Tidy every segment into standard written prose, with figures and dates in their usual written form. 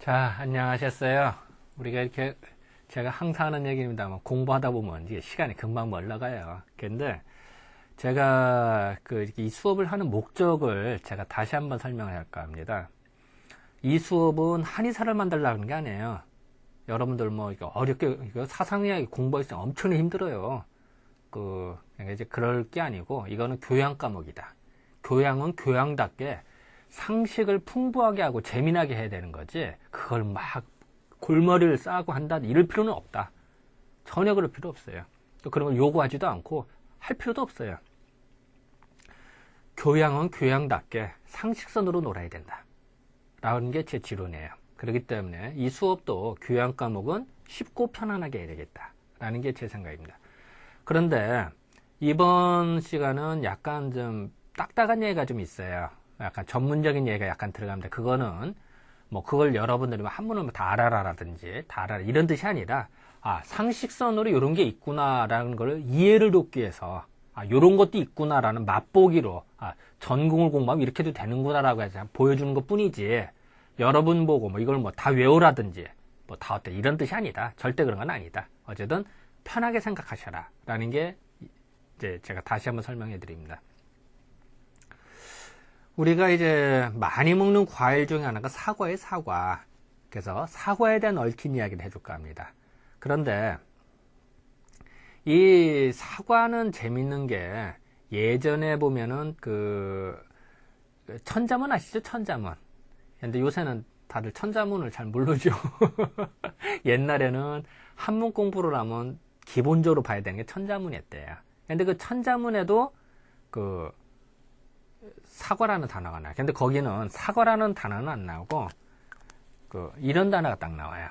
자, 안녕하셨어요. 우리가 이렇게 제가 항상 하는 얘기입니다만 공부하다 보면 이게 시간이 금방 멀어가요. 근데 제가 이 수업을 하는 목적을 제가 다시 한번 설명을 할까 합니다. 이 수업은 한의사를 만들려는 게 아니에요. 여러분들 뭐 이거 어렵게 이거 사상이야기 공부할 때 엄청 힘들어요. 그러니까 이제 그럴 게 아니고 이거는 교양 과목이다. 교양은 교양답게 상식을 풍부하게 하고 재미나게 해야 되는 거지, 그걸 막 골머리를 싸고 한다 이럴 필요는 없다. 전혀 그럴 필요 없어요. 또 그런 걸 요구하지도 않고 할 필요도 없어요. 교양은 교양답게 상식선으로 놀아야 된다 라는 게 제 지론이에요. 그렇기 때문에 이 수업도 교양 과목은 쉽고 편안하게 해야 되겠다 라는 게 제 생각입니다. 그런데 이번 시간은 약간 좀 딱딱한 얘기가 좀 있어요. 약간 전문적인 얘기가 약간 들어갑니다. 그거는 뭐 그걸 여러분들이 한문을 다 알아라라든지 다 알아라 이런 뜻이 아니라, 상식선으로 이런 게 있구나라는 걸 이해를 돕기 위해서, 이런 것도 있구나라는 맛보기로, 전공을 공부하면 이렇게도 되는구나라고 해서 보여주는 것 뿐이지, 여러분 보고 뭐 이걸 뭐 다 외우라든지 뭐 다 어때 이런 뜻이 아니다. 절대 그런 건 아니다. 어쨌든 편하게 생각하셔라 라는 게 이제 제가 다시 한번 설명해 드립니다. 우리가 이제 많이 먹는 과일 중에 하나가 사과예요, 사과. 그래서 사과에 대한 얽힌 이야기를 해줄까 합니다. 그런데 이 사과는 재밌는 게, 예전에 보면은 천자문 아시죠? 천자문. 근데 요새는 다들 천자문을 잘 모르죠. 옛날에는 한문 공부를 하면 기본적으로 봐야 되는 게 천자문이었대요. 근데 그 천자문에도 사과라는 단어가 나와요. 근데 거기는 사과라는 단어는 안 나오고 이런 단어가 딱 나와요.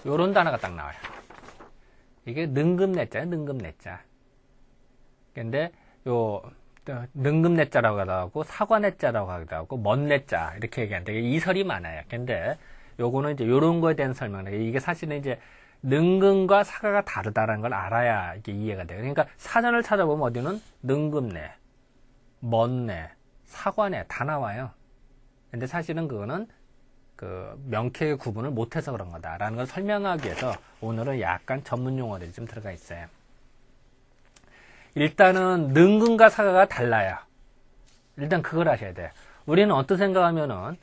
요런 단어가 딱 나와요. 이게 능금내자예요, 능금내자. 근데 능금내자라고 하기도 하고 사과내자라고 하기도 하고 먼내자 이렇게 얘기하는데 이설이 많아요. 근데 요거는 이제 요런 거에 대한 설명이에요. 이게 사실은 이제 능금과 사과가 다르다는 걸 알아야 이게 이해가 돼요. 그러니까 사전을 찾아보면 어디는 능금내, 먼내, 사과내 다 나와요. 근데 사실은 그거는 명쾌하게 구분을 못해서 그런 거다라는 걸 설명하기 위해서 오늘은 약간 전문 용어들이 좀 들어가 있어요. 일단은 능금과 사과가 달라요. 일단 그걸 아셔야 돼요. 우리는 어떤 생각하면은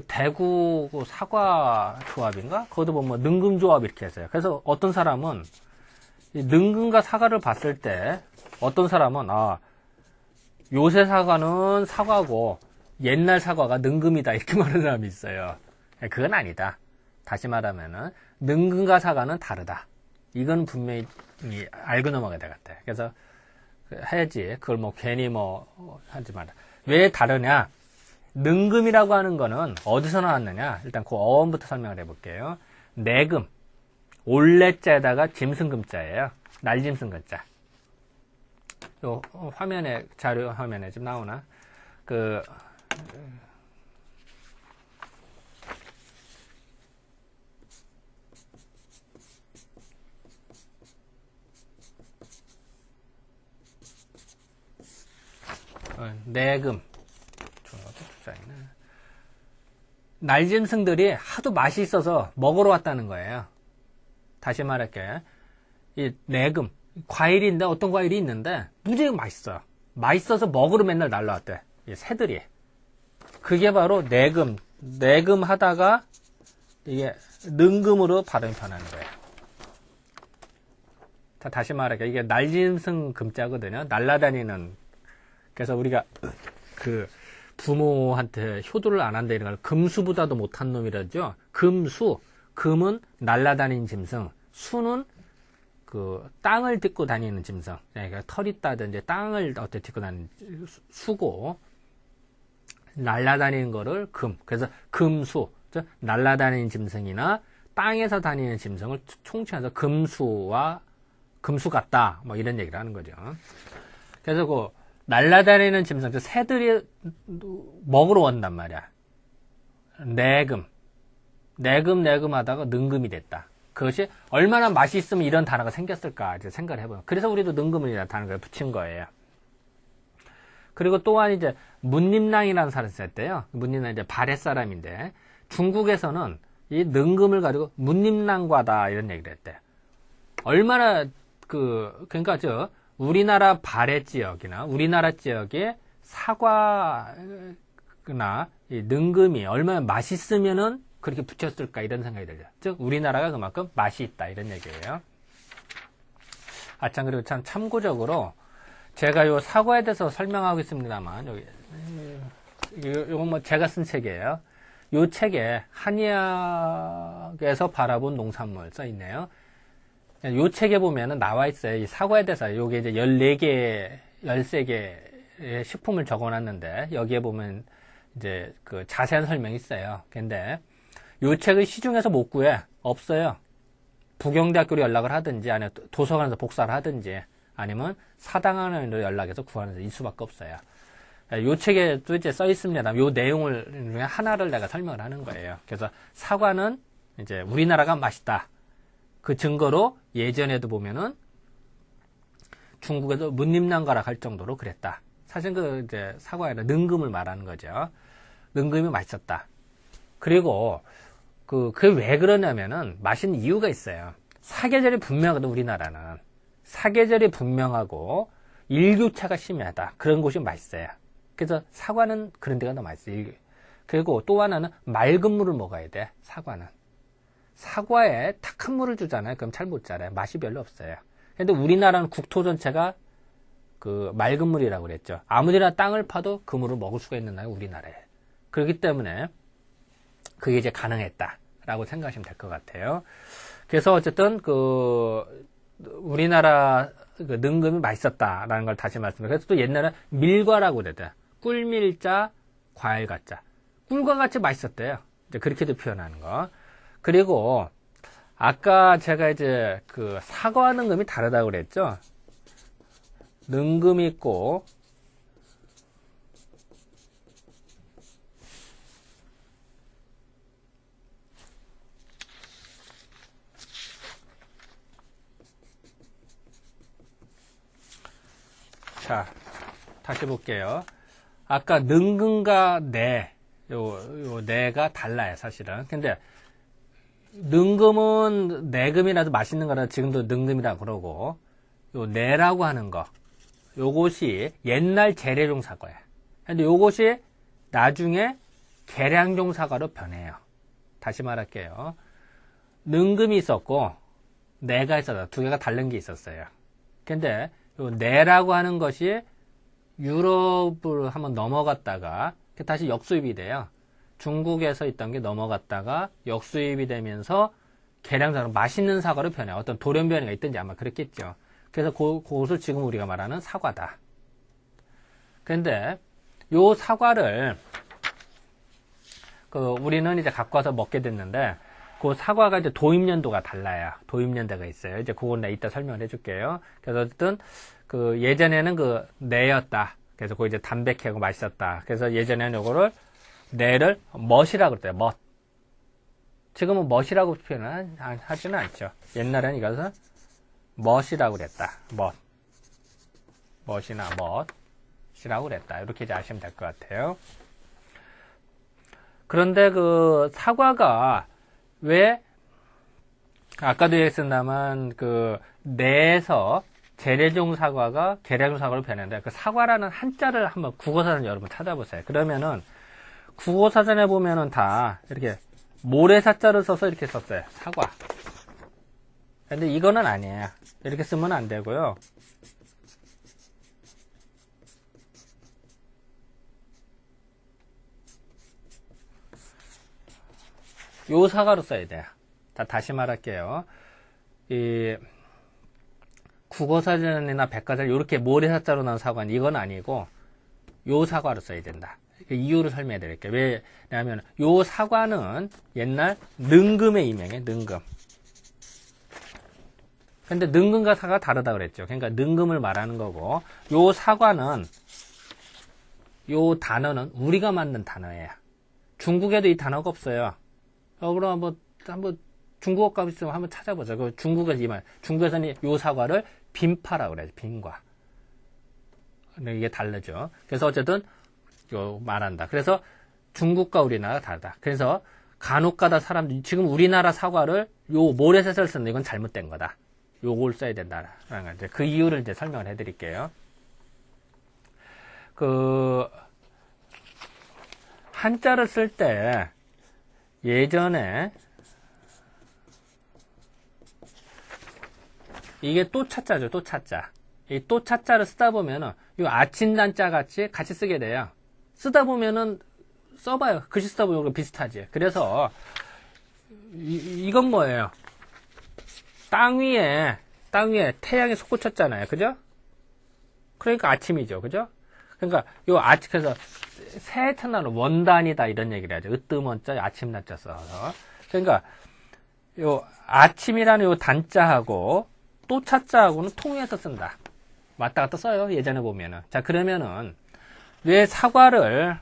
대구 사과 조합인가? 거기도 보면 능금 조합 이렇게 했어요. 그래서 어떤 사람은 이 능금과 사과를 봤을 때 어떤 사람은 요새 사과는 사과고 옛날 사과가 능금이다 이렇게 말하는 사람이 있어요. 그건 아니다. 다시 말하면은 능금과 사과는 다르다. 이건 분명히 알고 넘어가야 되겠다. 그래서 해야지. 그걸 뭐 괜히 하지 마라. 왜 다르냐? 능금이라고 하는 거는 어디서 나왔느냐? 일단 그 어원부터 설명을 해볼게요. 내금, 올레자에다가 짐승금자예요. 날짐승금자. 요 화면에, 자료 화면에 지금 나오나? 내금. 날짐승들이 하도 맛이 있어서 먹으러 왔다는 거예요. 다시 말할게. 이 내금, 과일인데 어떤 과일이 있는데 무지하게 맛있어요. 맛있어서 먹으러 맨날 날라왔대. 이 새들이. 그게 바로 내금 하다가 이게 능금으로 발음이 변하는 거예요. 자, 다시 말할게. 이게 날짐승 금자거든요. 날라다니는. 그래서 우리가 부모한테 효도를 안 한다 이런 걸 금수보다도 못한 놈이라죠. 금은 날라다니는 짐승, 수는 땅을 딛고 다니는 짐승. 그러니까 털 있다든지 땅을 어떻게 딛고 다니는 수고, 날라다니는 거를 그래서 금수, 날라다니는 짐승이나 땅에서 다니는 짐승을 총칭해서 금수 같다 뭐 이런 얘기를 하는 거죠. 그래서 날라다니는 짐승, 새들이 먹으러 온단 말이야. 내금 하다가 능금이 됐다. 그것이 얼마나 맛이 있으면 이런 단어가 생겼을까 이제 생각을 해보면. 그래서 우리도 능금이라는 단어를 붙인 거예요. 그리고 또한 이제 문림랑이라는 사람이 있었대요. 문림랑 이제 발해 사람인데 중국에서는 이 능금을 가지고 문림랑과다 이런 얘기를 했대. 얼마나 그러니까 우리나라 발해 지역이나 우리나라 지역에 사과나 이 능금이 얼마나 맛있으면은 그렇게 붙였을까 이런 생각이 들죠. 즉 우리나라가 그만큼 맛이 있다 이런 얘기예요. 참 그리고 참 참고적으로 제가 요 사과에 대해서 설명하고 있습니다만 요건 뭐 제가 쓴 책이에요. 요 책에 한의학에서 바라본 농산물 써 있네요. 요 책에 보면은 나와 있어요. 이 사과에 대해서 요게 이제 14개, 13개의 식품을 적어 놨는데 여기에 보면 이제 그 자세한 설명이 있어요. 근데 요 책을 시중에서 못 구해. 없어요. 부경대학교로 연락을 하든지 아니면 도서관에서 복사를 하든지 아니면 사당원으로 연락해서 구하는 이 수밖에 없어요. 요 책에도 이제 써 있습니다. 요 내용을 중에 하나를 내가 설명을 하는 거예요. 그래서 사과는 이제 우리나라가 맛있다. 그 증거로 예전에도 보면은 중국에도 문림랑과라 할 정도로 그랬다. 사실 그 이제 사과에는 능금을 말하는 거죠. 능금이 맛있었다. 그리고 그게 왜 그러냐면은 맛있는 이유가 있어요. 사계절이 분명하거든, 우리나라는. 사계절이 분명하고 일교차가 심하다. 그런 곳이 맛있어요. 그래서 사과는 그런 데가 더 맛있어요. 그리고 또 하나는 맑은 물을 먹어야 돼, 사과는. 사과에 탁한 물을 주잖아요. 그럼 잘 못 자라요. 맛이 별로 없어요. 근데 우리나라는 국토 전체가 그 맑은 물이라고 그랬죠. 아무데나 땅을 파도 그 물을 먹을 수가 있는 나라가 우리나라에. 그렇기 때문에 그게 이제 가능했다라고 생각하시면 될 것 같아요. 그래서 어쨌든 우리나라 능금이 맛있었다라는 걸 다시 말씀드려요. 그래서 또 옛날에 밀과라고 그랬대요. 꿀밀자, 과일가자. 꿀과 같이 맛있었대요. 이제 그렇게도 표현하는 거. 그리고 아까 제가 이제 그 사과 능금이 다르다고 그랬죠. 능금이 있고 자, 다시 볼게요. 아까 능금과 요 내가 달라요, 사실은. 근데 능금은 내금이라도 맛있는 거라 지금도 능금이라고 그러고 요 내라고 하는 거 요것이 옛날 재래종 사과예요. 근데 요것이 나중에 계량종 사과로 변해요. 다시 말할게요. 능금이 있었고 내가 있었다. 두 개가 다른 게 있었어요. 근데 요 내라고 하는 것이 유럽을 한번 넘어갔다가 다시 역수입이 돼요. 중국에서 있던 게 넘어갔다가 역수입이 되면서 계량사로 맛있는 사과로 변해요. 어떤 돌연변이가 있든지 아마 그랬겠죠. 그래서 그것을 지금 우리가 말하는 사과다. 그런데 요 사과를 우리는 이제 갖고 와서 먹게 됐는데 그 사과가 이제 도입연도가 달라요. 도입연도가 있어요. 이제 그건 내가 이따 설명을 해줄게요. 그래서 어쨌든 예전에는 내였다. 그래서 그거 이제 담백하고 맛있었다. 그래서 예전에는 요거를 내를 멋이라고 그랬대요. 멋. 지금은 멋이라고 표현은 하지는 않죠. 옛날에는 이것을 멋이라고 그랬다. 멋. 멋이나 멋이라고 그랬다. 이렇게 이제 아시면 될 것 같아요. 그런데 사과가 왜 아까도 얘기했습니다만 내에서 재래종 사과가 계량종 사과로 변했는데 그 사과라는 한자를 한번 국어사전 여러분 찾아보세요. 그러면은 국어사전에 보면은 다 이렇게 모래사자를 써서 이렇게 썼어요. 사과. 근데 이거는 아니에요. 이렇게 쓰면 안 되고요. 요 사과로 써야 돼요. 다시 말할게요. 이 국어사전이나 백과사전 이렇게 모래사자로 나온 사과는 이건 아니고 요 사과로 써야 된다. 그 이유를 설명해 드릴게요. 왜냐하면 요 사과는 옛날 능금의 이명이에요. 능금. 근데 능금과 사과가 다르다 그랬죠. 그러니까 능금을 말하는 거고 요 사과는 요 단어는 우리가 만든 단어예요. 중국에도 이 단어가 없어요. 그럼 한번 중국어가 있으면 한번 찾아보자. 중국에서는 요 사과를 빈파라고 그래요. 빈과. 이게 다르죠. 그래서 어쨌든 말한다. 그래서 중국과 우리나라가 다르다. 그래서 간혹가다 사람들이 지금 우리나라 사과를 요 모래사슬 쓰는 이건 잘못된 거다. 요걸 써야 된다라는 거죠. 그 이유를 이제 설명을 해드릴게요. 한자를 쓸 때 예전에 이게 또 차자죠. 또 차자. 이 또 차자를 쓰다 보면은 이 아침난자 같이 쓰게 돼요. 쓰다 보면은 써봐요. 글씨 쓰다 보면 비슷하지. 그래서 이건 뭐예요? 땅 위에 태양이 솟구쳤잖아요. 그죠? 그러니까 아침이죠. 그죠? 그러니까 그래서 새 천하는 원단이다 이런 얘기를 하죠. 으뜸원자 아침난자 써서. 그러니까 아침이라는 단자하고 또 차자하고는 통해서 쓴다. 왔다 갔다 써요. 예전에 보면은. 자, 그러면은 왜 사과를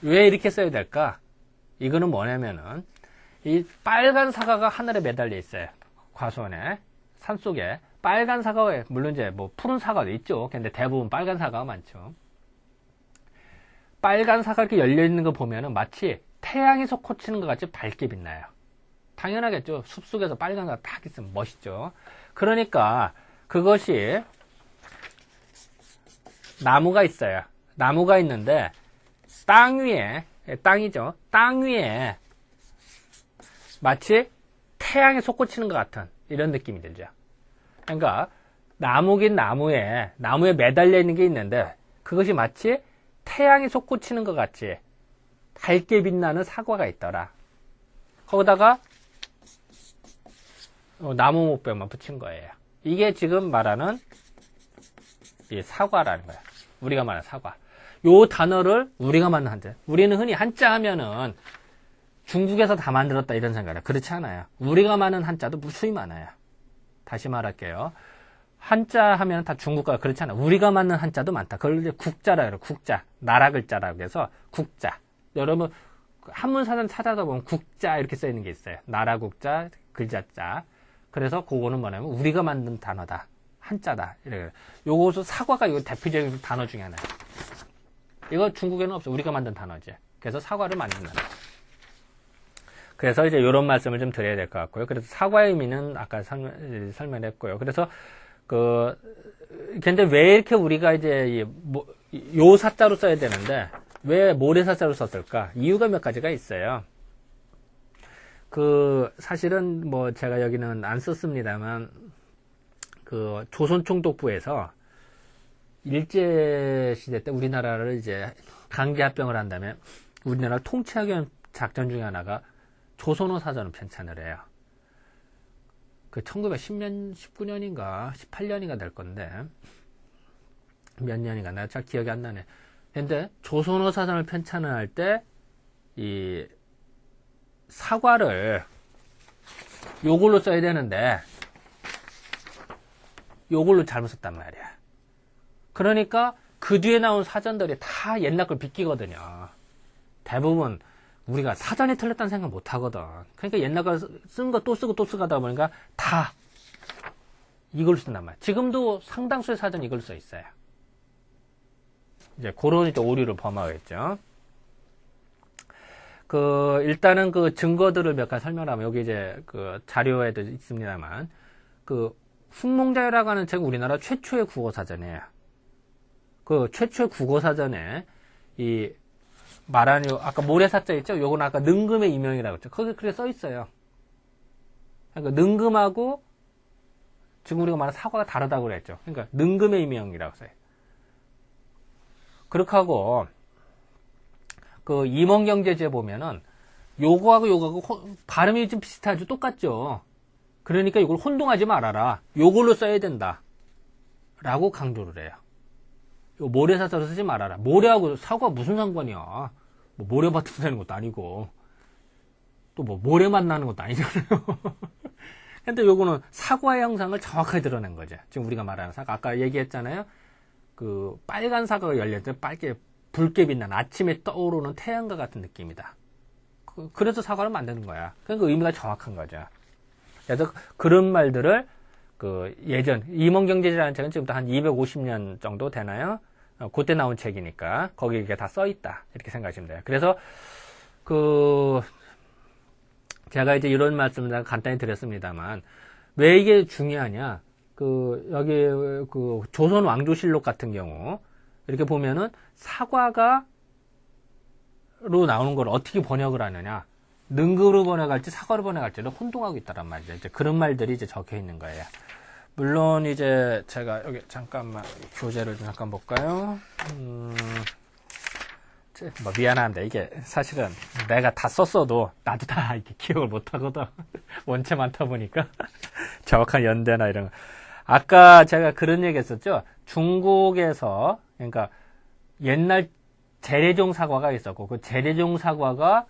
왜 이렇게 써야 될까? 이거는 뭐냐면은 이 빨간 사과가 하늘에 매달려 있어요. 과수원에 산속에 빨간 사과에 물론 이제 뭐 푸른 사과도 있죠. 근데 대부분 빨간 사과가 많죠. 빨간 사과 이렇게 열려 있는 거 보면은 마치 태양이 솟구치는 것 같이 밝게 빛나요. 당연하겠죠. 숲속에서 빨간 사과 딱 있으면 멋있죠. 그러니까 그것이 나무가 있어요. 나무가 있는데 땅 위에 땅이죠. 땅 위에 마치 태양이 솟구치는 것 같은 이런 느낌이 들죠. 그러니까 나무긴 나무에 매달려 있는 게 있는데 그것이 마치 태양이 솟구치는 것 같이 밝게 빛나는 사과가 있더라. 거기다가 나무 목뼈만 붙인 거예요. 이게 지금 말하는 이 사과라는 거야. 우리가 말하는 사과. 요 단어를 우리가 만든 한자. 우리는 흔히 한자 하면은 중국에서 다 만들었다 이런 생각이에요. 그렇지 않아요. 우리가 만든 한자도 무수히 많아요. 다시 말할게요. 한자 하면 다 중국과 그렇지 않아요. 우리가 만든 한자도 많다. 그걸 이제 국자라 그래요. 국자. 나라 글자라고 해서 국자. 여러분 한문사전 찾아다 보면 국자 이렇게 써 있는 게 있어요. 나라 국자, 글자자. 그래서 그거는 뭐냐면 우리가 만든 단어다. 한자다. 이래요. 요것은 사과가 이거 대표적인 단어 중에 하나예요. 이거 중국에는 없어. 우리가 만든 단어지. 그래서 사과를 만든다. 그래서 이제 이런 말씀을 좀 드려야 될 것 같고요. 그래서 사과의 의미는 아까 설명했고요. 그래서 근데 왜 이렇게 우리가 이제 요 사자로 써야 되는데 왜 모래사자로 썼을까? 이유가 몇 가지가 있어요. 사실은 뭐 제가 여기는 안 썼습니다만 조선총독부에서 일제시대 때 우리나라를 이제 강제합병을 한다면 우리나라를 통치하기 위한 작전 중에 하나가 조선어 사전을 편찬을 해요. 1910년, 19년인가 18년인가 될 건데 몇 년인가 내가 잘 기억이 안 나네. 근데 조선어 사전을 편찬을 할 때 이 사과를 요걸로 써야 되는데 요걸로 잘못 썼단 말이야. 그러니까 그 뒤에 나온 사전들이 다 옛날 걸 비끼거든요. 대부분 우리가 사전이 틀렸다는 생각 못 하거든. 그러니까 옛날 걸 쓴 거 또 쓰고 또 쓰고 하다 보니까 다 이걸 쓴단 말이야. 지금도 상당수의 사전이 이걸 써 있어요. 이제 그런 이제 오류를 범하겠죠. 일단은 증거들을 몇 가지 설명하면 여기 이제 자료에도 있습니다만 훈몽자유라고 하는 책은 우리나라 최초의 국어사전이에요. 최초의 국어사전에 이 말하는 아까 모래사자 있죠? 요건 아까 능금의 이명이라고 했죠. 거기 그렇게 써 있어요. 그러니까 능금하고 지금 우리가 말하는 사과가 다르다고 그랬죠. 그러니까 능금의 이명이라고 써요. 그렇게 하고 임원경제지에 보면은 요거하고 발음이 좀 비슷하죠. 똑같죠. 그러니까 이걸 혼동하지 말아라. 요걸로 써야 된다. 라고 강조를 해요. 요 모래사자로 쓰지 말아라. 모래하고 사과 무슨 상관이야. 뭐 모래밭에서 사는 것도 아니고 또 뭐 모래맛 나는 것도 아니잖아요. 근데 요거는 사과의 형상을 정확하게 드러낸 거죠. 지금 우리가 말하는 사과. 아까 얘기했잖아요. 빨간 사과가 열렸을 때 빨게 붉게 빛나는 아침에 떠오르는 태양과 같은 느낌이다. 그래서 사과를 만드는 거야. 그러니까 의미가 정확한 거죠. 그래서 그런 말들을 그 예전 임원경제지라는 책은 지금부터 한 250년 정도 되나요? 그때 나온 책이니까 거기에 이게 다 써 있다 이렇게 생각하시면 돼요. 그래서 그 제가 이제 이런 말씀을 간단히 드렸습니다만 왜 이게 중요하냐? 그 여기 그 조선 왕조실록 같은 경우 이렇게 보면은 사과가 로 나오는 걸 어떻게 번역을 하느냐? 능구로 번역할지 사과로 번역할지를 혼동하고 있다란 말이죠. 이제 그런 말들이 이제 적혀 있는 거예요. 물론 이제 제가 여기 잠깐만 교재를 좀 잠깐 볼까요? 뭐 미안한데 이게 사실은 내가 다 썼어도 나도 다 이렇게 기억을 못 하거든. 원체 많다 보니까 정확한 연대나 이런 거. 아까 제가 그런 얘기 했었죠. 중국에서 그러니까 옛날 재래종 사과가 있었고 그 재래종 사과가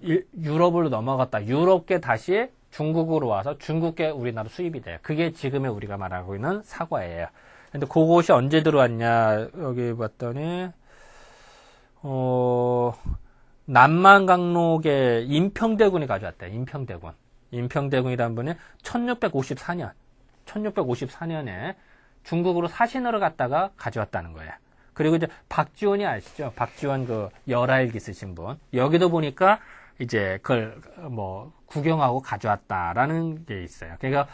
유럽으로 넘어갔다. 유럽계 다시 중국으로 와서 중국계 우리나라 수입이 돼요. 그게 지금의 우리가 말하고 있는 사과예요. 근데 그것이 언제 들어왔냐? 여기 봤더니 남만강록의 임평대군이 가져왔대요. 임평대군. 임평대군이라는 분이 1654년에 중국으로 사신으로 갔다가 가져왔다는 거예요. 그리고 이제 박지원이 아시죠? 박지원 그 열하일기 쓰신 분. 여기도 보니까 이제 그걸 뭐 구경하고 가져왔다라는 게 있어요. 그러니까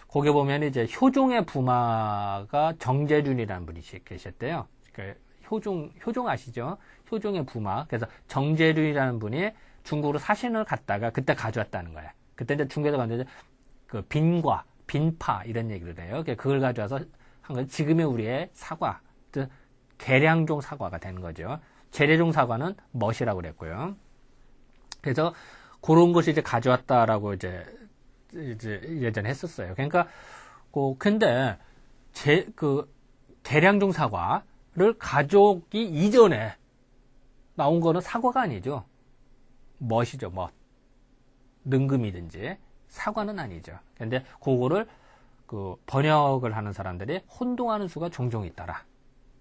거기 보면 이제 효종의 부마가 정재륜이라는 분이 계셨대요. 그러니까 효종 아시죠? 효종의 부마. 그래서 정재륜이라는 분이 중국으로 사신을 갔다가 그때 가져왔다는 거예요. 그때 이제 중국에서 갔는데 그 빈과, 빈파 이런 얘기를 해요. 그걸 가져와서 한 건 지금의 우리의 사과, 계량종 사과가 되는 거죠. 재래종 사과는 멋이라고 그랬고요. 그래서 그런 것이 이제 가져왔다라고 이제 예전에 했었어요. 그러니까 근데 그 계량종 사과를 가져오기 이전에 나온 거는 사과가 아니죠. 멋이죠, 멋. 능금이든지 사과는 아니죠. 근데 그거를 그 번역을 하는 사람들이 혼동하는 수가 종종 있더라.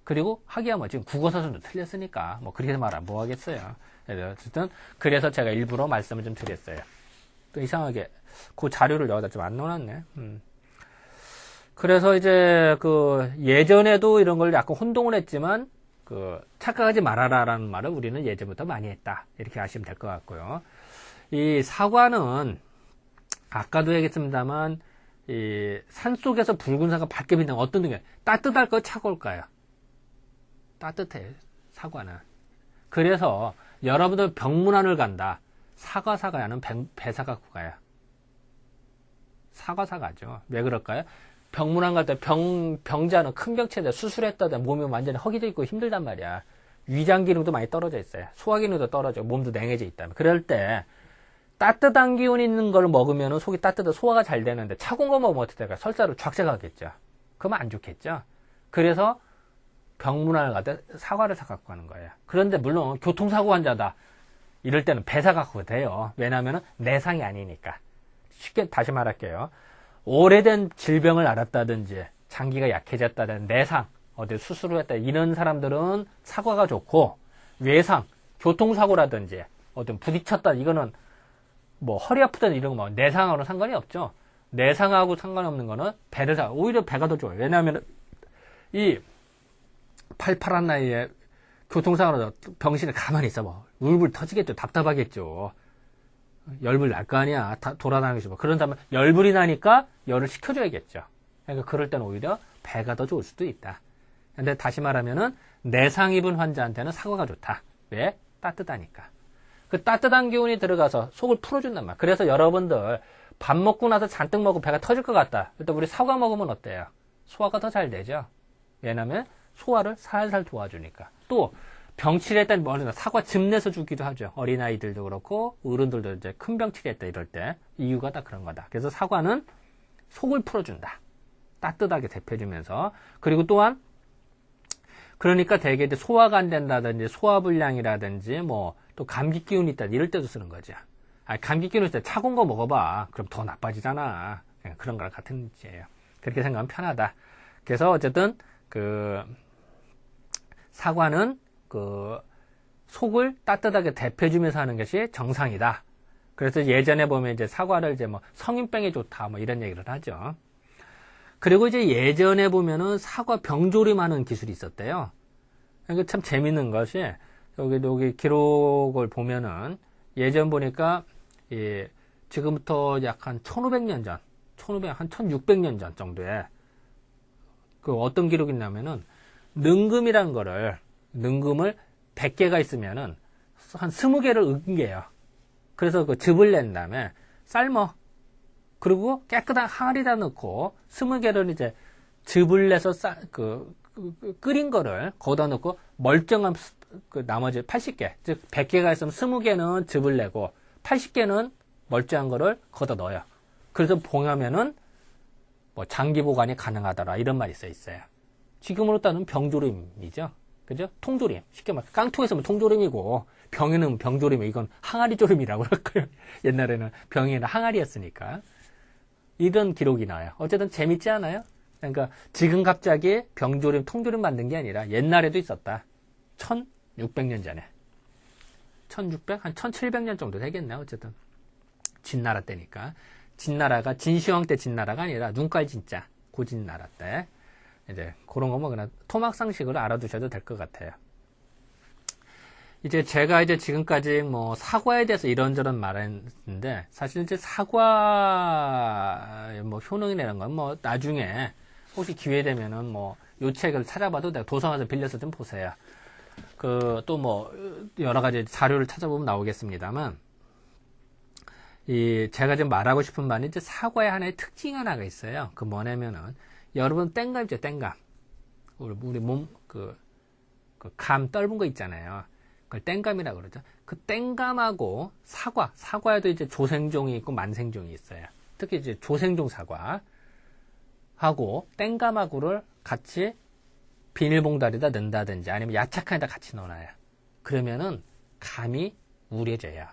그리고 하기야 뭐 지금 국어사전도 틀렸으니까 뭐 그렇게 말하면 뭐 하겠어요. 어쨌든 그래서 제가 일부러 말씀을 좀 드렸어요. 또 이상하게 그 자료를 여기다 좀 안 넣어놨네. 그래서 이제 그 예전에도 이런 걸 약간 혼동을 했지만 그 착각하지 말아라라는 말을 우리는 예전부터 많이 했다. 이렇게 아시면 될 것 같고요. 이 사과는 아까도 얘기했습니다만 이 산속에서 붉은 사과 밝게 빛나는 어떤 능력? 따뜻할까요? 차가울까요? 따뜻해요. 사과는. 그래서 여러분들 병문안을 간다. 사과사가야는 배사 갖고 가요. 사과사가죠. 왜 그럴까요? 병문안 갈 때 병자는 큰 병치인데 수술했다가 몸이 완전히 허기져 있고 힘들단 말이야. 위장 기능도 많이 떨어져 있어요. 소화 기능도 떨어져. 몸도 냉해져 있다면. 그럴 때 따뜻한 기운 있는 걸 먹으면 속이 따뜻해 소화가 잘 되는데 차가운 거 먹으면 어떻게 될까요? 설사로 쫙쫙하겠죠. 그러면 안 좋겠죠. 그래서 병문안을 갈 때 사과를 사갖고 가는 거예요. 그런데 물론 교통사고 환자다. 이럴 때는 배 사갖고 돼요. 왜냐하면 내상이 아니니까. 쉽게 다시 말할게요. 오래된 질병을 앓았다든지 장기가 약해졌다든지 내상, 어디 수술을 했다 이런 사람들은 사과가 좋고 외상, 교통사고라든지 어떤 부딪혔다 이거는 뭐 허리 아프다 이런 거 뭐 내상하고는 상관이 없죠. 내상하고 상관없는 거는 배를 오히려 배가 더 좋아요. 왜냐하면 이 팔팔한 나이에 교통사고로 병신에 가만히 있어 뭐 울불 터지겠죠. 답답하겠죠. 열불 날 거 아니야. 돌아다니면서 뭐 그런 사람은 열불이 나니까 열을 식혀줘야겠죠. 그러니까 그럴 때는 오히려 배가 더 좋을 수도 있다. 근데 다시 말하면은 내상 입은 환자한테는 사과가 좋다. 왜? 따뜻하니까. 그 따뜻한 기운이 들어가서 속을 풀어준단 말이야. 그래서 여러분들 밥 먹고 나서 잔뜩 먹고 배가 터질 것 같다. 일단 우리 사과 먹으면 어때요? 소화가 더 잘 되죠. 왜냐면 소화를 살살 도와주니까. 또 병치레했다 뭐 사과 즙 내서 주기도 하죠. 어린아이들도 그렇고 어른들도 이제 큰 병치레했다 이럴 때 이유가 다 그런 거다. 그래서 사과는 속을 풀어준다. 따뜻하게 데펴주면서. 그리고 또한 그러니까 대개 이제 소화가 안 된다든지 소화불량이라든지 뭐 또 감기 기운이 있다 이럴 때도 쓰는 거죠. 감기 기운 있을 때 차가운 거 먹어봐. 그럼 더 나빠지잖아. 그런 거랑 같은 짓이에요. 그렇게 생각하면 편하다. 그래서 어쨌든 그 사과는 그 속을 따뜻하게 데펴주면서 하는 것이 정상이다. 그래서 예전에 보면 이제 사과를 이제 뭐 성인병에 좋다 뭐 이런 얘기를 하죠. 그리고 이제 예전에 보면은 사과 병조림하는 기술이 있었대요. 이게 참 재밌는 것이 여기 기록을 보면은 예전 보니까 지금부터 약 한 1500년 전, 한 1600년 전 정도에 그 어떤 기록이 있냐면은 능금이라는 거를 능금을 100개가 있으면은 한 20개를 으금개요. 그래서 그 즙을 낸 다음에 삶어. 그리고 깨끗한 항아리에다 넣고 20개를 이제 즙을 내서 끓인 거를 거기다 넣고 멀쩡한 그 나머지 80개, 즉 100개가 있으면 20개는 즙을 내고 80개는 멀쩡한 거를 거기다 넣어요. 그래서 봉하면은 뭐 장기 보관이 가능하더라 이런 말이 써 있어요. 지금으로 따르면 병조림이죠. 그죠? 통조림. 쉽게 말해 깡통에 서면 통조림이고 병에는 병조림이 이건 항아리조림이라고 그럴까요? 옛날에는 병에는 항아리였으니까. 이런 기록이 나와요. 어쨌든 재밌지 않아요? 그러니까 지금 갑자기 병조림, 통조림 만든 게 아니라 옛날에도 있었다. 1600년 전에. 1600? 한 1700년 정도 되겠네요. 어쨌든. 진나라 때니까. 진나라가 진시황 때 진나라가 아니라 눈깔 진짜 고진나라 때. 이제 그런 거 뭐 그냥 토막상식으로 알아두셔도 될 것 같아요. 이제 제가 이제 지금까지 뭐 사과에 대해서 이런저런 말했는데 사실 이제 사과 뭐 효능이라는 건 뭐 나중에 혹시 기회 되면은 뭐 요 책을 찾아봐도 내가 도서관에서 빌려서 좀 보세요. 그 또 뭐 여러 가지 자료를 찾아보면 나오겠습니다만 제가 지금 말하고 싶은 바는 이제 사과의 하나의 특징 하나가 있어요. 그 뭐냐면은 여러분 땡감 있죠, 땡감. 우리 몸 감 떫은 거 있잖아요. 그걸 땡감이라고 그러죠. 그 땡감하고 사과에도 이제 조생종이 있고 만생종이 있어요. 특히 이제 조생종 사과하고 땡감하고를 같이 비닐봉다리에다 넣는다든지 아니면 야채칸에다 같이 넣어놔요. 그러면은 감이 우려져요.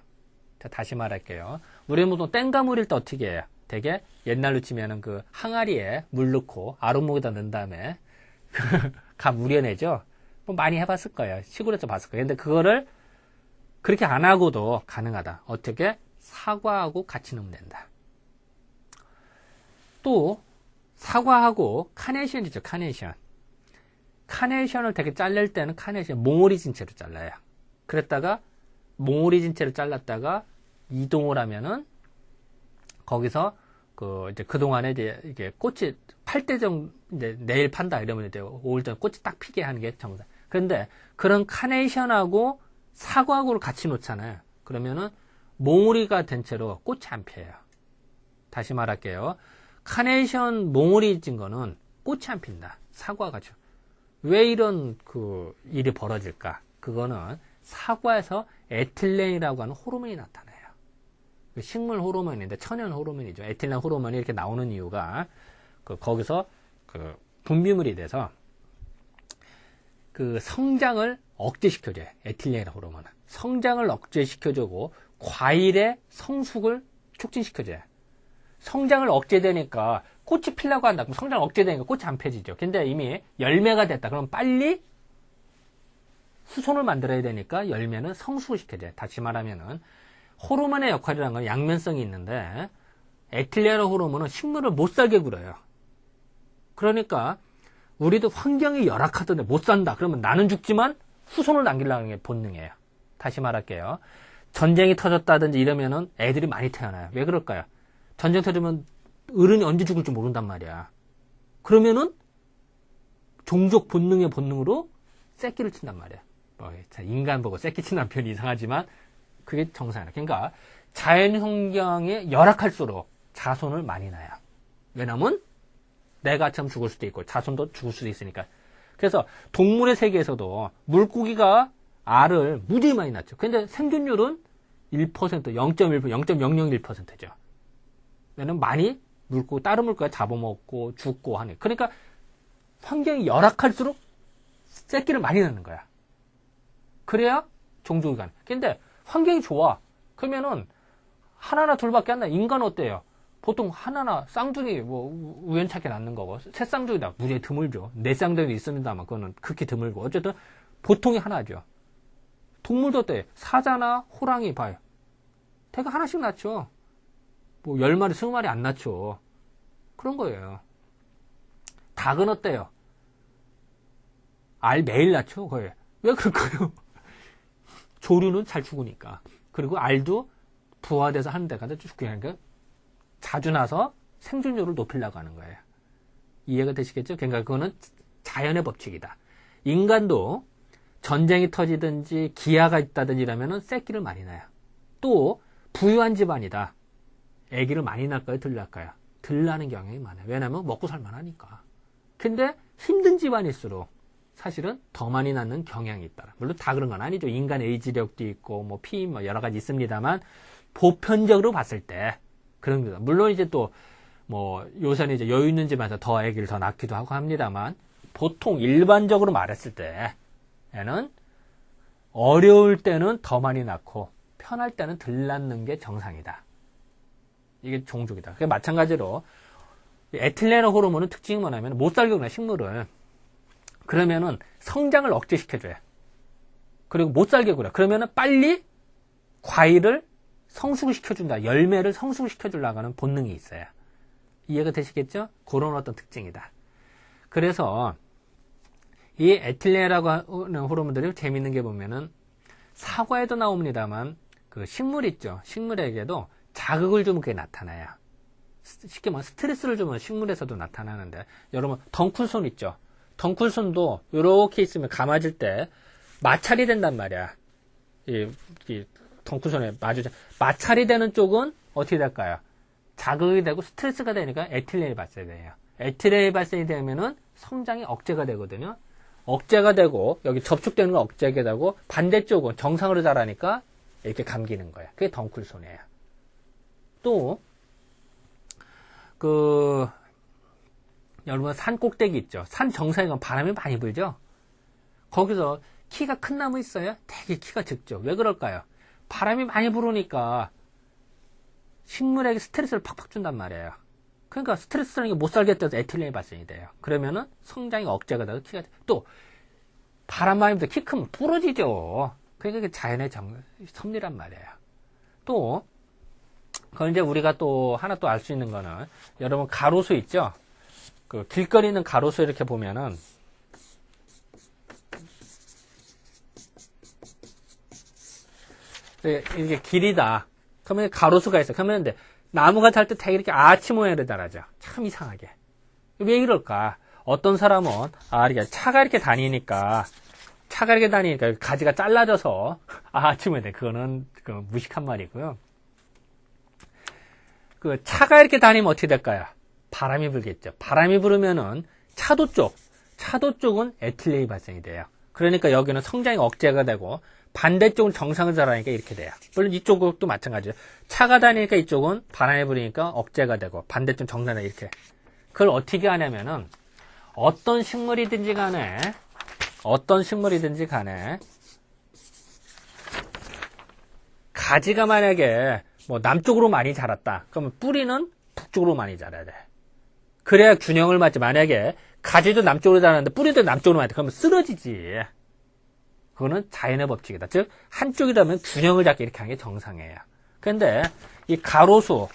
자, 다시 말할게요. 우리 보통 땡감 우릴 때 어떻게 해요? 되게 옛날로 치면은 그 항아리에 물 넣고 아랫목에다 넣은 다음에 감 우려내죠. 뭐 많이 해봤을 거예요. 시골에서 봤을 거예요. 근데 그거를 그렇게 안 하고도 가능하다. 어떻게? 사과하고 같이 넣으면 된다. 또 사과하고 카네이션 있죠. 카네이션을 되게 자를 때는 카네이션 몽오리 진채로 잘라요. 그랬다가 몽오리 진채를 잘랐다가 이동을 하면은 거기서 이제 그동안에 이제 이게 꽃이 팔 때 정도 이제 내일 판다 이러면 이제 5월 전에 꽃이 딱 피게 하는 게 정상. 그런데 그런 카네이션하고 사과하고를 같이 놓잖아요. 그러면은 몽우리가 된 채로 꽃이 안 피어요. 다시 말할게요. 카네이션 몽우리 진 거는 꽃이 안 핀다. 사과가 죠. 왜 이런 일이 벌어질까? 그거는 사과에서 에틸렌이라고 하는 호르몬이 나타나요. 식물 호르몬인데 천연 호르몬이죠. 에틸렌 호르몬이 이렇게 나오는 이유가 거기서 분비물이 돼서 성장을 억제시켜줘요. 에틸렌 호르몬은 성장을 억제시켜주고 과일의 성숙을 촉진시켜줘요. 성장을 억제되니까 꽃이 피려고 한다. 그럼 성장 억제되니까 꽃이 안 펴지죠. 근데 이미 열매가 됐다. 그럼 빨리 후손을 만들어야 되니까 열매는 성숙을 시켜줘요. 다시 말하면은 호르몬의 역할이라는 건 양면성이 있는데 에틸렌 호르몬은 식물을 못 살게 굴어요. 그러니까 우리도 환경이 열악하던데 못 산다. 그러면 나는 죽지만 후손을 남기려는 게 본능이에요. 다시 말할게요. 전쟁이 터졌다든지 이러면은 애들이 많이 태어나요. 왜 그럴까요? 전쟁 터지면 어른이 언제 죽을지 모른단 말이야. 그러면은 종족 본능의 본능으로 새끼를 친단 말이야. 인간 보고 새끼 친다는 표현이 이상하지만 그게 정상이야. 그러니까 자연 환경이 열악할수록 자손을 많이 낳아요. 왜냐면 내가 참 죽을 수도 있고 자손도 죽을 수도 있으니까. 그래서 동물의 세계에서도 물고기가 알을 무지히 많이 낳죠. 근데 생존율은 1%, 0.1%, 0.001%죠. 왜냐면 많이 다른 물고기가 잡아먹고 죽고 하니. 그러니까 환경이 열악할수록 새끼를 많이 낳는 거야. 그래야 종족이 가능. 근데 환경이 좋아. 그러면은 하나나 둘밖에 안 나. 인간은 어때요? 보통 하나나 쌍둥이 우연찮게 낳는 거고 새 쌍둥이다 무지하게 드물죠. 네 쌍둥이도 있습니다만 그거는 극히 드물고 어쨌든 보통이 하나죠. 동물도 어때? 사자나 호랑이 봐요. 대가 하나씩 낳죠. 뭐 10마리, 20마리 안 낳죠. 그런 거예요. 닭은 어때요? 알 매일 낳죠, 거의. 왜 그럴까요? 조류는 잘 죽으니까. 그리고 알도 부화돼서 하는 데가다 죽으니까 자주 나서 생존율을 높이려고 하는 거예요. 이해가 되시겠죠? 그러니까 그거는 자연의 법칙이다. 인간도 전쟁이 터지든지 기아가 있다든지 이러면은 새끼를 많이 낳아요. 또 부유한 집안이다. 아기를 많이 낳을까요? 덜 낳을까요? 덜 낳는 경향이 많아요. 왜냐하면 먹고 살만하니까. 근데 힘든 집안일수록 사실은 더 많이 낳는 경향이 있다. 물론 다 그런 건 아니죠. 인간 의지력도 있고 뭐 피임 뭐 여러 가지 있습니다만 보편적으로 봤을 때 그런 겁니다. 물론 이제 또 뭐 요새는 이제 여유 있는 집안에서 더 아기를 더 낳기도 하고 합니다만 보통 일반적으로 말했을 때에는 어려울 때는 더 많이 낳고 편할 때는 덜 낳는 게 정상이다. 이게 종족이다. 그게 마찬가지로 에틸레나 호르몬은 특징이 뭐냐면 못 살게 하는 식물을 그러면은 성장을 억제시켜줘요. 그리고 못 살게 그래. 그러면은 빨리 과일을 성숙을 시켜준다. 열매를 성숙을 시켜주려고 하는 본능이 있어요. 이해가 되시겠죠? 그런 어떤 특징이다. 그래서 이 에틸레라고 하는 호르몬들이 재밌는 게 보면은 사과에도 나옵니다만 그 식물 있죠. 식물에게도 자극을 주면 그게 나타나요. 쉽게 말하면 스트레스를 주면 식물에서도 나타나는데 여러분 덩쿨손 있죠. 덩쿨손도 이렇게 있으면 감아질 때 마찰이 된단 말이야. 이 덩쿨손에 마찰이 되는 쪽은 어떻게 될까요? 자극이 되고 스트레스가 되니까 에틸레이 발생이 돼요. 에틸레이 발생이 되면은 성장이 억제가 되거든요. 억제가 되고 여기 접촉되는 건 억제가 되고 반대쪽은 정상으로 자라니까 이렇게 감기는 거예요. 그게 덩쿨손이에요. 또 여러분 산 꼭대기 있죠. 산 정상에 가면 바람이 많이 불죠. 거기서 키가 큰 나무 있어요. 되게 키가 적죠. 왜 그럴까요? 바람이 많이 불으니까 식물에게 스트레스를 팍팍 준단 말이에요. 그러니까 스트레스라는 게 못 살겠다 해서 에틸레이 발생이 돼요. 그러면은 성장이 억제가 되고 키가 또 바람 많이 불면 키 크면 부러지죠. 그러니까 자연의 섭리란 말이에요. 또 그건 이제 우리가 또 하나 또 알 수 있는 거는 여러분 가로수 있죠? 그 길거리 있는 가로수 이렇게 보면은 이게 길이다. 그러면 가로수가 있어. 그러면 근데 나무가 잘 때 되게 이렇게 아치 모양으로 자라죠. 참 이상하게. 왜 이럴까? 어떤 사람은 이렇게 차가 이렇게 다니니까 가지가 잘라져서 아치 모양 돼. 그거는 무식한 말이고요. 그 차가 이렇게 다니면 어떻게 될까요? 바람이 불겠죠. 바람이 불으면은 차도 쪽은 에틸레이 발생이 돼요. 그러니까 여기는 성장이 억제가 되고 반대쪽은 정상을 자라니까 이렇게 돼요. 물론 이쪽도 마찬가지죠. 차가 다니니까 이쪽은 바람이 불으니까 억제가 되고 반대쪽 정상이 이렇게. 그걸 어떻게 하냐면은 어떤 식물이든지 간에 가지가 만약에 뭐 남쪽으로 많이 자랐다. 그러면 뿌리는 북쪽으로 많이 자라야 돼. 그래야 균형을 맞지. 만약에 가지도 남쪽으로 자라는데 뿌리도 남쪽으로 많이 돼. 그러면 쓰러지지. 그거는 자연의 법칙이다. 즉 한쪽이라면 균형을 잡게 이렇게 하는 게 정상이에요. 그런데 이 가로수,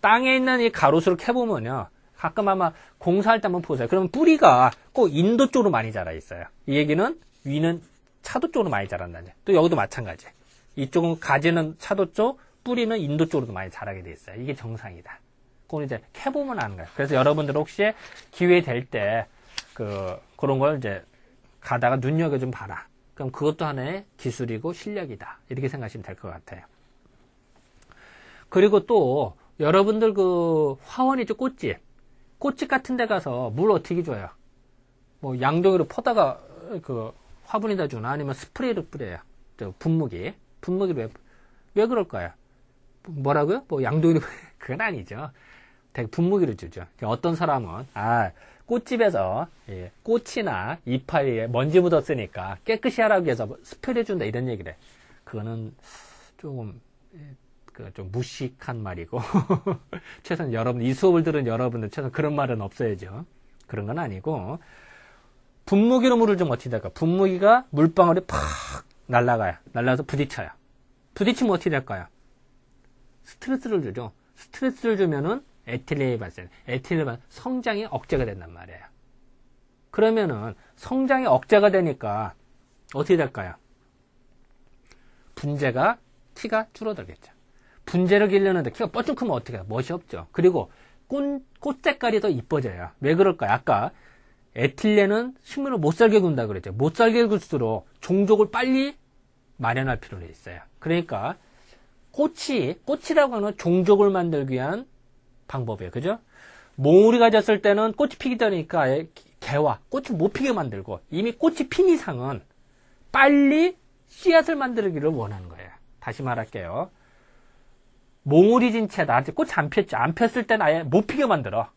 땅에 있는 이 가로수를 캐보면요. 가끔 아마 공사할 때 한번 보세요. 그러면 뿌리가 꼭 인도 쪽으로 많이 자라 있어요. 이 얘기는 위는 차도 쪽으로 많이 자란다는 거예요. 또 여기도 마찬가지. 이쪽은 가지는 차도 쪽, 뿌리는 인도 쪽으로도 많이 자라게 돼 있어요. 이게 정상이다. 그건 이제 캐보면 아는 거예요. 그래서 여러분들 혹시 기회 될 때 그런 걸 이제 가다가 눈여겨 좀 봐라. 그럼 그것도 하나의 기술이고 실력이다. 이렇게 생각하시면 될 것 같아요. 그리고 또 여러분들 화원 있죠, 꽃집 같은 데 가서 물 어떻게 줘요? 뭐 양동이로 퍼다가 화분에다 주나 아니면 스프레이를 뿌려요. 분무기를 왜 그럴까요? 뭐라고요? 뭐 양동이로 그건 아니죠. 되게 분무기를 주죠. 어떤 사람은 꽃집에서 꽃이나 이파리에 먼지 묻었으니까 깨끗이 하라고 해서 스프레이 준다 이런 얘기를 해. 그거는 조금 좀 무식한 말이고 최소한 여러분 이 수업을 들은 여러분들 최소한 그런 말은 없어야죠. 그런 건 아니고 분무기로 물을 좀 어떻게 될까? 분무기가 물방울이 팍 날아가요. 날아가서 부딪혀요. 부딪히면 어떻게 될까요? 스트레스를 주죠. 스트레스를 주면은 에틸렌이 발생. 에틸렌은 성장이 억제가 된단 말이에요. 그러면은 성장이 억제가 되니까 어떻게 될까요? 분재가 키가 줄어들겠죠. 분재를 기르는데 키가 뻘쭉 크면 어떻게 해요? 멋이 없죠. 그리고 꽃 색깔이 더 이뻐져요. 왜 그럴까요? 아까 에틸렌은 식물을 못 살게 군다 그랬죠. 못 살게 굴수록 종족을 빨리 마련할 필요가 있어요. 그러니까 꽃이라고 하는 종족을 만들기 위한 방법이에요. 그죠? 몽우리가 졌을 때는 꽃이 피기 전이니까 개와 꽃을 못 피게 만들고 이미 꽃이 핀 이상은 빨리 씨앗을 만들기를 원하는 거예요. 다시 말할게요. 몽우리 진 채다. 아직 꽃이 안 폈죠. 안 폈을 때는 아예 못 피게 만들어.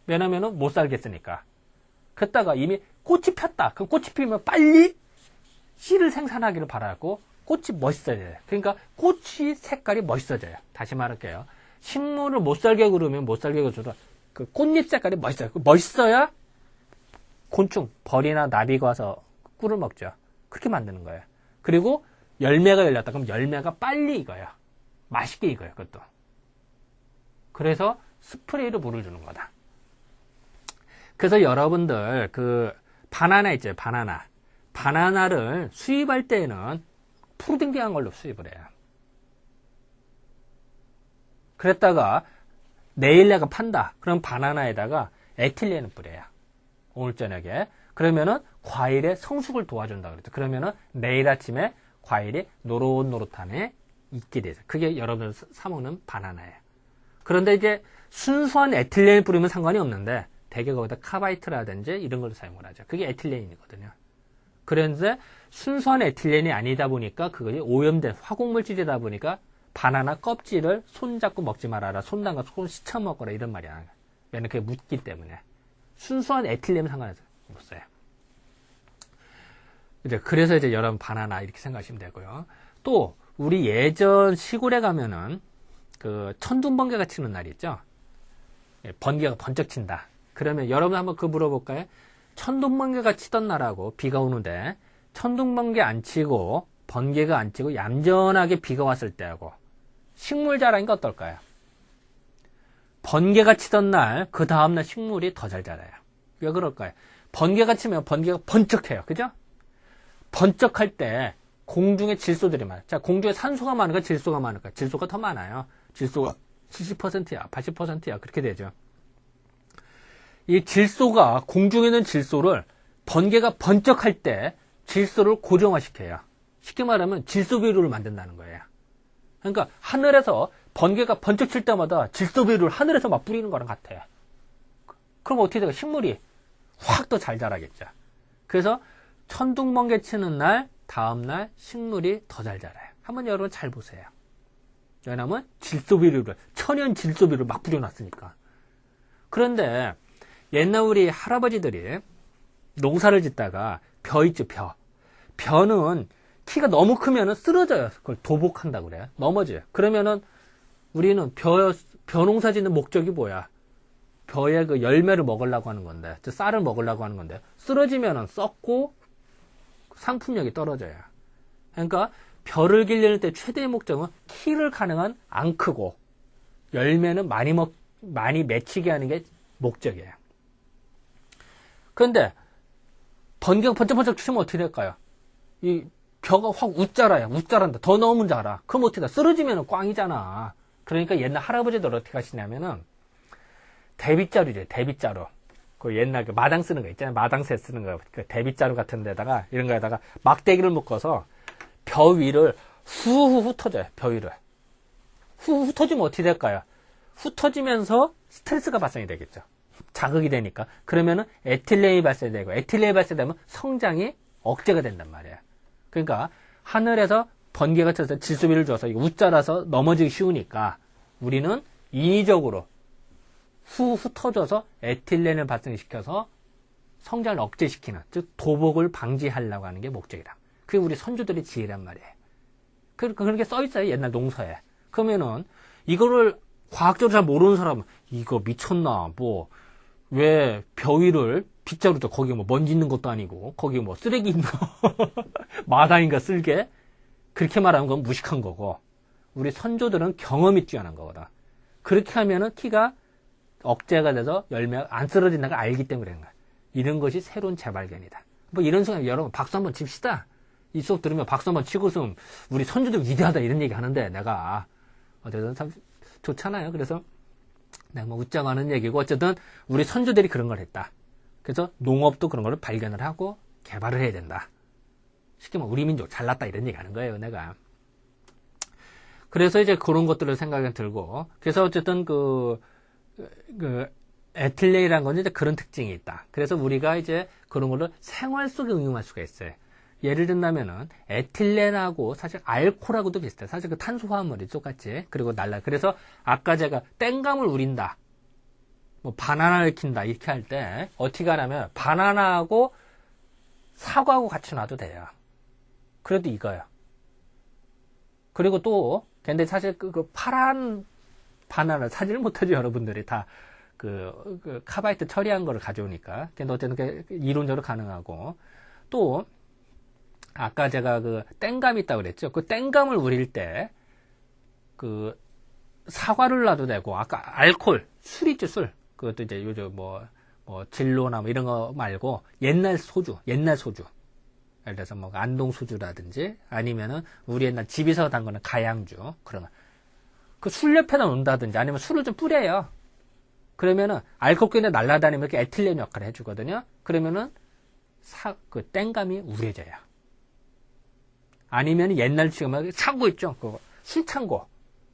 왜냐면은 못 살겠으니까. 그랬다가 이미 꽃이 폈다. 그럼 꽃이 피면 빨리 씨를 생산하기를 바라고 꽃이 멋있어져요. 그러니까 꽃이 색깔이 멋있어져요. 다시 말할게요. 식물을 못 살게 그러면 못 살게 그러면 그 꽃잎 색깔이 멋있어요. 멋있어야 곤충, 벌이나 나비가 와서 꿀을 먹죠. 그렇게 만드는 거예요. 그리고 열매가 열렸다. 그럼 열매가 빨리 익어요. 맛있게 익어요. 그것도. 그래서 스프레이로 물을 주는 거다. 그래서 여러분들 그 바나나 있죠. 바나나를 수입할 때에는 푸르딩딩한 걸로 수입을 해요. 그랬다가 내일 내가 판다. 그럼 바나나에다가 에틸렌을 뿌려요. 오늘 저녁에. 그러면은 과일의 성숙을 도와준다 그랬죠. 그러면은 내일 아침에 과일이 노릇노릇함에 익게 되죠. 그게 여러분들 사먹는 바나나예요. 그런데 이제 순수한 에틸렌을 뿌리면 상관이 없는데 대개 거기다 카바이트라든지 이런 걸 사용을 하죠. 그게 에틸렌이거든요. 그런데 순수한 에틸렌이 아니다 보니까 그것이 오염된 화공물질이다 보니까 바나나 껍질을 손잡고 먹지 말아라. 손 담가 손 씻어 먹어라. 이런 말이 안 해요. 왜냐면 그게 묻기 때문에. 순수한 에틸렌은 상관없어요. 못 써요. 그래서 이제 여러분 바나나 이렇게 생각하시면 되고요. 또 우리 예전 시골에 가면은 그 천둥번개가 치는 날이 있죠. 번개가 번쩍 친다. 그러면 여러분 한번 그거 물어볼까요? 천둥번개가 치던 날하고 비가 오는데 천둥번개 안 치고 번개가 안 치고 얌전하게 비가 왔을 때하고 식물 자라는 게 어떨까요? 번개가 치던 날 그 다음날 식물이 더 잘 자라요. 왜 그럴까요? 번개가 치면 번개가 번쩍해요. 그죠? 번쩍할 때 공중에 질소들이 많아요. 자, 공중에 산소가 많을까 질소가 많을까? 질소가 더 많아요. 질소가 70%야 80%야 그렇게 되죠. 이 질소가 공중에 있는 질소를 번개가 번쩍할 때 질소를 고정화시켜요. 쉽게 말하면 질소 비료를 만든다는 거예요. 그러니까 하늘에서 번개가 번쩍 칠 때마다 질소 비료를 하늘에서 막 뿌리는 거랑 같아요. 그럼 어떻게 돼요? 식물이 확 더 잘 자라겠죠. 그래서 천둥번개 치는 날 다음날 식물이 더 잘 자라요. 한번 여러분 잘 보세요. 왜냐면 질소 비료를 천연 질소 비료를 막 뿌려놨으니까. 그런데 옛날 우리 할아버지들이 농사를 짓다가 벼 있죠, 벼. 벼는 키가 너무 크면은 쓰러져요. 그걸 도복한다고 그래요. 넘어져요. 그러면은 우리는 벼 농사 짓는 목적이 뭐야? 벼의 그 열매를 먹으려고 하는 건데, 쌀을 먹으려고 하는 건데, 쓰러지면은 썩고 상품력이 떨어져요. 그러니까 벼를 기르는 때 최대의 목적은 키를 가능한 안 크고 열매는 많이 맺히게 하는 게 목적이에요. 그런데 번개가 번쩍번쩍 치면 어떻게 될까요? 이 벼가 확 웃자란다. 더 너무 자라. 그럼 어떻게 돼? 쓰러지면 꽝이잖아. 그러니까 옛날 할아버지들 어떻게 하시냐면은 대빗자루죠. 대빗자루. 그 옛날 그 마당 쓰는 거 있잖아요. 마당새 쓰는 거. 그 대빗자루 같은 데다가 이런 거에다가 막대기를 묶어서 벼 위를 후후 흩어져요. 벼 위를. 후후 흩어지면 어떻게 될까요? 흩어지면서 스트레스가 발생이 되겠죠. 자극이 되니까. 그러면은 에틸렌이 발생되고 에틸렌이 발생되면 성장이 억제가 된단 말이에요. 그러니까 하늘에서 번개가 쳐서 질소비를 줘서 웃자라서 넘어지기 쉬우니까 우리는 인위적으로 흩어져서 에틸렌을 발생시켜서 성장을 억제시키는, 즉 도복을 방지하려고 하는 게 목적이다. 그게 우리 선조들의 지혜란 말이에요. 그렇게 써있어요. 옛날 농서에. 그러면은 이거를 과학적으로 잘 모르는 사람은 이거 미쳤나, 왜 벼 위를 빗자루도 거기 먼지 있는 것도 아니고 거기 쓰레기 있는 거 마당인가 쓸게 그렇게 말하면 그건 무식한 거고, 우리 선조들은 경험이 뛰어난 거거든. 그렇게 하면은 키가 억제가 돼서 열매가 안 쓰러진다는 걸 알기 때문에 그런 거야. 이런 것이 새로운 재발견이다. 뭐 이런 순간 여러분 박수 한번 칩시다. 이 수업 들으면 박수 한번 치고 있으면 우리 선조들 위대하다 이런 얘기 하는데 내가 어쨌든 참 좋잖아요. 그래서 내가 뭐 웃자고 하는 얘기고 어쨌든 우리 선조들이 그런 걸 했다. 그래서 농업도 그런 걸 발견을 하고 개발을 해야 된다. 쉽게 말하면 우리 민족 잘났다 이런 얘기 하는 거예요, 내가. 그래서 이제 그런 것들을 생각이 들고 그래서 어쨌든 그 에틸렌이라는 건 이제 그런 특징이 있다. 그래서 우리가 이제 그런 걸로 생활 속에 응용할 수가 있어요. 예를 든다면은 에틸렌하고 사실 알코올하고도 비슷해. 사실 그 탄수화물이 똑같지. 그리고 그래서 아까 제가 땡감을 우린다. 뭐 바나나를 킨다 이렇게 할 때 어떻게 하냐면 바나나하고 사과하고 같이 놔도 돼요. 그래도 익어요. 그리고 또 근데 사실 그 파란 바나나 사지를 못하죠. 여러분들이 다 그 카바이트 처리한 거를 가져오니까. 근데 어쨌든 이론적으로 가능하고 또 아까 제가 그 땡감이 있다고 그랬죠. 그 땡감을 우릴 때 그 사과를 놔도 되고 아까 알코올 술 있죠, 술. 그것도 이제 요즘 뭐 진로나 뭐 이런 거 말고 옛날 소주. 예를 들어서 뭐 안동 소주라든지 아니면은 우리 옛날 집에서 담그는 가양주 그런 거. 그 술 옆에다 놓는다든지 아니면 술을 좀 뿌려요. 그러면은 알코올균이 날아다니면 이렇게 에틸렌 역할을 해주거든요. 그러면은 그 땡감이 우려져요. 아니면 옛날 지금 창고 있죠. 그 술창고.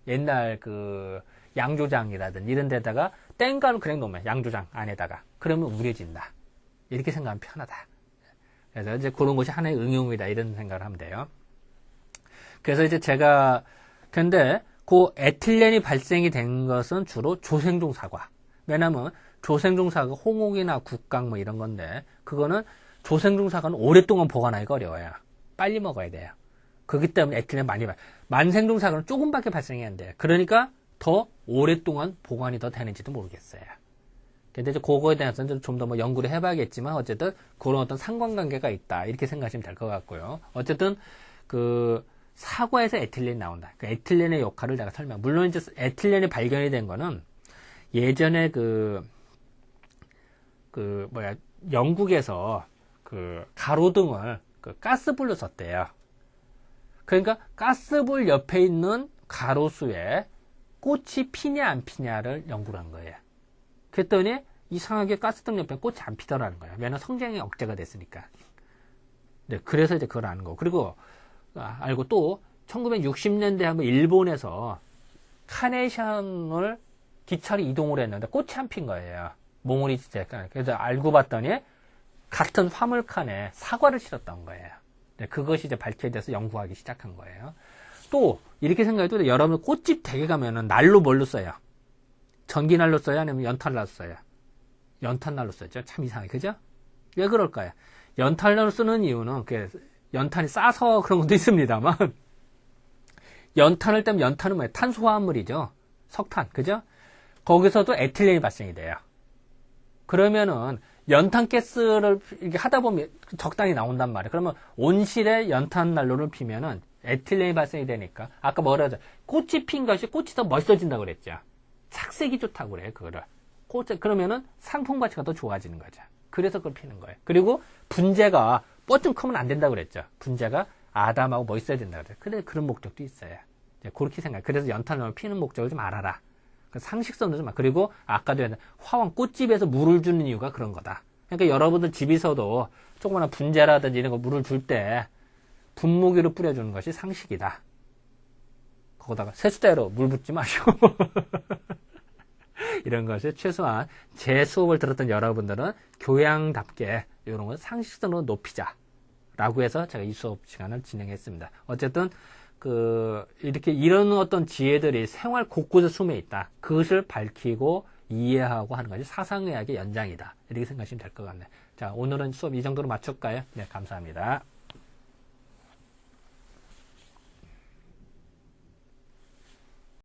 옛날 그 양조장이라든지 이런 데다가 땡감을 그냥 놓으면 양조장 안에다가 그러면 우려진다. 이렇게 생각하면 편하다. 그래서 이제 그런 것이 하나의 응용이다. 이런 생각을 하면 돼요. 그래서 이제 제가 근데 그 에틸렌이 발생이 된 것은 주로 조생종 사과. 왜냐면 조생종 사과 홍옥이나 국강 뭐 이런 건데 그거는 조생종 사과는 오랫동안 보관하기가 어려워요. 빨리 먹어야 돼요. 그렇기 때문에 에틸렌 많이 만생종 사과는 조금밖에 발생이 안 돼요. 그러니까 더 오랫동안 보관이 더 되는지도 모르겠어요. 근데 이제 그거에 대해서는 좀 더 뭐 연구를 해봐야겠지만 어쨌든 그런 어떤 상관관계가 있다 이렇게 생각하시면 될 것 같고요. 어쨌든 그 사과에서 에틸렌이 나온다. 그 에틸렌의 역할을 내가 물론 이제 에틸렌이 발견이 된 거는 예전에 영국에서 그 가로등을 그 가스불로 썼대요. 그러니까 가스불 옆에 있는 가로수에 꽃이 피냐 안 피냐를 연구를 한 거예요. 그랬더니 이상하게 가스등 옆에 꽃이 안 피더라는 거예요. 왜냐면 성장이 억제가 됐으니까. 네, 그래서 이제 그걸 아는 거고. 그리고 알고 또 1960년대 한번 일본에서 카네이션을 기차로 이동을 했는데 꽃이 안 핀 거예요. 몽우리 지대가. 그래서 알고 봤더니 같은 화물칸에 사과를 실었던 거예요. 네, 그것이 이제 밝혀져서 연구하기 시작한 거예요. 또 이렇게 생각해도 여러분 꽃집 댁에 가면은 난로 뭘로 써요? 전기난로 써요? 아니면 연탄난로 써요? 연탄난로 쓰죠. 참 이상해, 그죠? 왜 그럴까요? 연탄난로 쓰는 이유는 연탄이 싸서 그런 것도 있습니다만 연탄을 떼면 연탄은 뭐예요? 탄수화물이죠. 석탄, 그죠? 거기서도 에틸렌이 발생이 돼요. 그러면은 연탄가스를 이렇게 하다 보면 적당히 나온단 말이에요. 그러면 온실에 연탄난로를 피면은 에틸렌이 발생이 되니까 아까 뭐라 하죠? 꽃이 핀 것이 꽃이 더 멋있어진다고 그랬죠. 착색이 좋다고 그래요, 그거를. 그러면은 상품 가치가 더 좋아지는 거죠. 그래서 그걸 피는 거예요. 그리고 분재가 뻗좀 크면 안 된다고 그랬죠. 분재가 아담하고 멋있어야 된다고 그랬죠. 근데 그런 목적도 있어요. 그렇게 생각해요. 그래서 연탄을 피는 목적을 좀 알아라. 상식선도 좀 그리고 아까도 했는데 화원 꽃집에서 물을 주는 이유가 그런 거다. 그러니까 여러분들 집에서도 조그마한 분재라든지 이런 거 물을 줄 때 분무기로 뿌려주는 것이 상식이다. 거기다가 세수대로 물 붓지 마시고 이런 것을 최소한 제 수업을 들었던 여러분들은 교양답게 이런 걸 상식선으로 높이자 라고 해서 제가 이 수업 시간을 진행했습니다. 어쨌든 이렇게 이런 어떤 지혜들이 생활 곳곳에 숨어 있다. 그것을 밝히고 이해하고 하는 것이 사상의학의 연장이다. 이렇게 생각하시면 될 것 같네요. 자, 오늘은 수업 이 정도로 마칠까요? 네, 감사합니다.